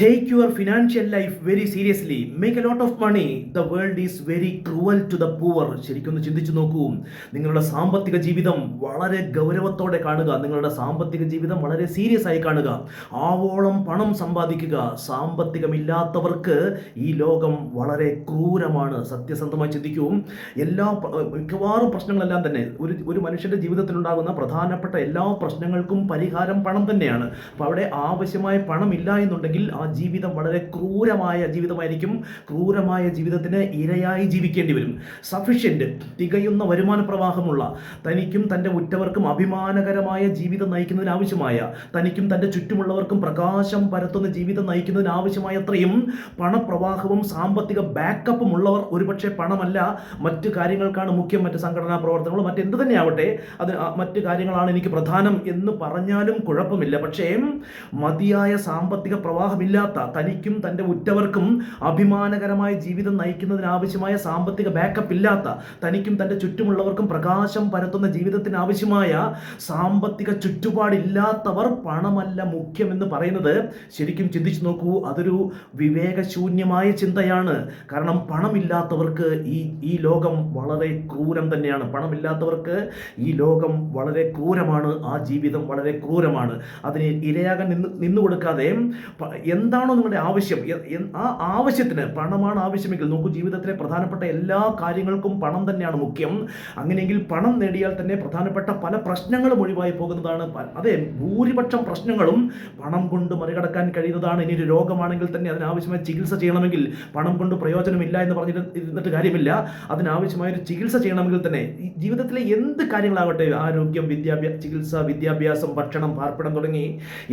Take your financial life very seriously. Make a lot of money. The world is very cruel to the poor. ശരിക്കും ചിന്തിച്ചു നോക്കൂ. നിങ്ങളുടെ സാമ്പത്തിക ജീവിതം വളരെ ഗൗരവത്തോടെ കാണുക. നിങ്ങളുടെ സാമ്പത്തിക ജീവിതം വളരെ സീരിയസ് ആയി കാണുക. ആവോളം പണം സമ്പാദിക്കുക. സാമ്പത്തികമില്ലാത്തവർക്ക് ഈ ലോകം വളരെ ക്രൂരമാണ്. സത്യസന്ധമായി ചിന്തിക്കൂ. മിക്കവാറും പ്രശ്നങ്ങളെല്ലാം തന്നെ ഒരു മനുഷ്യന്റെ ജീവിതത്തിലുണ്ടാകുന്ന പ്രധാനപ്പെട്ട എല്ലാ പ്രശ്നങ്ങൾക്കും പരിഹാരം പണം തന്നെയാണ്. അപ്പോൾ അവിടെ ആവശ്യമായ പണം ഇല്ല എന്നുണ്ടെങ്കിൽ ആ ജീവിതം വളരെ ക്രൂരമായ ജീവിതമായിരിക്കും. ക്രൂരമായ ജീവിതത്തിന് ഇരയായി ജീവിക്കേണ്ടി വരും. സഫിഷ്യന്റ്, തികയുന്ന വരുമാന പ്രവാഹമുള്ള, തനിക്കും തൻ്റെ ഉറ്റവർക്കും അഭിമാനകരമായ ജീവിതം നയിക്കുന്നതിന് ആവശ്യമായ, തനിക്കും തൻ്റെ ചുറ്റുമുള്ളവർക്കും പ്രകാശം പരത്തുന്ന ജീവിതം നയിക്കുന്നതിന് ആവശ്യമായ അത്രയും പണപ്രവാഹവും സാമ്പത്തിക ബാക്കപ്പും ഉള്ളവർ ഒരുപക്ഷെ പണമല്ല മറ്റു കാര്യങ്ങൾക്കാണ് മുഖ്യം, മറ്റ് സംഘടനാ പ്രവർത്തനങ്ങളും മറ്റെന്ത് തന്നെയാവട്ടെ, അത് മറ്റു കാര്യങ്ങളാണ് എനിക്ക് പ്രധാനം എന്ന് പറഞ്ഞാലും കുഴപ്പമില്ല. പക്ഷേ മതിയായ സാമ്പത്തിക പ്രവാഹമില്ലാത്ത, തനിക്കും തൻ്റെ ഉറ്റവർക്കും അഭിമാനകരമായ ജീവിതം നയിക്കുന്നതിന് ആവശ്യമായ സാമ്പത്തിക ബാക്കപ്പ് ഇല്ലാത്ത, തനിക്കും തൻ്റെ ചുറ്റുമുള്ളവർക്കും പ്രകാശം പരത്തുന്ന ജീവിതത്തിന് ആവശ്യമായ സാമ്പത്തിക ചുറ്റുപാടില്ലാത്തവർ പണമല്ല മുഖ്യമെന്ന് പറയുന്നത് ശരിക്കും ചിന്തിച്ചു നോക്കൂ. അതൊരു വിവേകശൂന്യമായ ചിന്തയാണ്. കാരണം പണമില്ലാത്തവർക്ക് ഈ ലോകം വളരെ ക്രൂരം തന്നെയാണ്. പണമില്ലാത്തവർക്ക് ഈ ലോകം വളരെ ക്രൂരമാണ്. ആ ജീവിതം വളരെ ക്രൂരമാണ്. അതിന് ഇരയാകാൻ നിന്നു കൊടുക്കാതെ എന്താണോ നിങ്ങളുടെ ആവശ്യം, ആ ആവശ്യത്തിന് പണമാണ് ആവശ്യമെങ്കിൽ നോക്കൂ, ജീവിതത്തിലെ പ്രധാനപ്പെട്ട എല്ലാ കാര്യങ്ങൾക്കും പണം തന്നെയാണ് മുഖ്യം. അങ്ങനെയെങ്കിൽ പണം നേടിയാൽ തന്നെ പ്രധാനപ്പെട്ട പല പ്രശ്നങ്ങളും ഒഴിവായി പോകുന്നതാണ്. അതെ, ഭൂരിപക്ഷം പ്രശ്നങ്ങളും പണം കൊണ്ട് മറികടക്കാൻ കഴിയുന്നതാണ്. ഇനി ഒരു രോഗമാണെങ്കിൽ തന്നെ അതിനാവശ്യമായ ചികിത്സ ചെയ്യണമെങ്കിൽ പണം കൊണ്ട് പ്രയോജനമില്ല എന്ന് പറഞ്ഞിട്ട് ഇരുന്നിട്ട് കാര്യമില്ല. അതിനാവശ്യമായ ഒരു ചികിത്സ ചെയ്യണമെങ്കിൽ തന്നെ ഈ ജീവിതത്തിലെ എന്ത് കാര്യങ്ങളാകട്ടെ, ആരോഗ്യം, ചികിത്സ, വിദ്യാഭ്യാസം, ഭക്ഷണം, പാർപ്പിടം തുടങ്ങി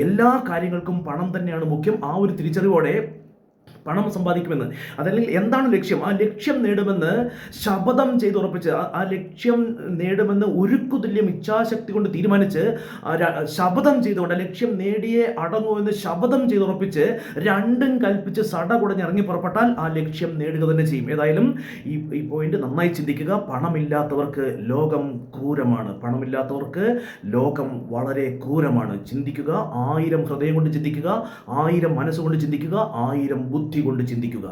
എല്ലാ കാര്യങ്ങൾക്കും പണം തന്നെയാണ് മുഖ്യം. ആ ഒരു തിരിച്ചറിവോടെ പണം സമ്പാദിക്കുമെന്ന്, അതല്ലെങ്കിൽ എന്താണ് ലക്ഷ്യം, ആ ലക്ഷ്യം നേടുമെന്ന് ശപഥം ചെയ്തുറപ്പിച്ച്, ആ ലക്ഷ്യം നേടുമെന്ന് ഉരുക്കുതുല്യം ഇച്ഛാശക്തി കൊണ്ട് തീരുമാനിച്ച് ശപഥം ചെയ്തുകൊണ്ട് ലക്ഷ്യം നേടിയേ അടങ്ങുമെന്ന് ശപഥം ചെയ്തുറപ്പിച്ച് രണ്ടും കൽപ്പിച്ച് സടകുടഞ്ഞ് ഇറങ്ങി പുറപ്പെട്ടാൽ ആ ലക്ഷ്യം നേടുക തന്നെ ചെയ്യും. ഏതായാലും ഈ പോയിന്റ് നന്നായി ചിന്തിക്കുക. പണമില്ലാത്തവർക്ക് ലോകം ക്രൂരമാണ്. പണമില്ലാത്തവർക്ക് ലോകം വളരെ ക്രൂരമാണ്. ചിന്തിക്കുക. 1000 ഹൃദയം കൊണ്ട് ചിന്തിക്കുക, 1000 മനസ്സുകൊണ്ട് ചിന്തിക്കുക, 1000 ബുദ്ധി കൊണ്ട് ചിന്തിക്കുക.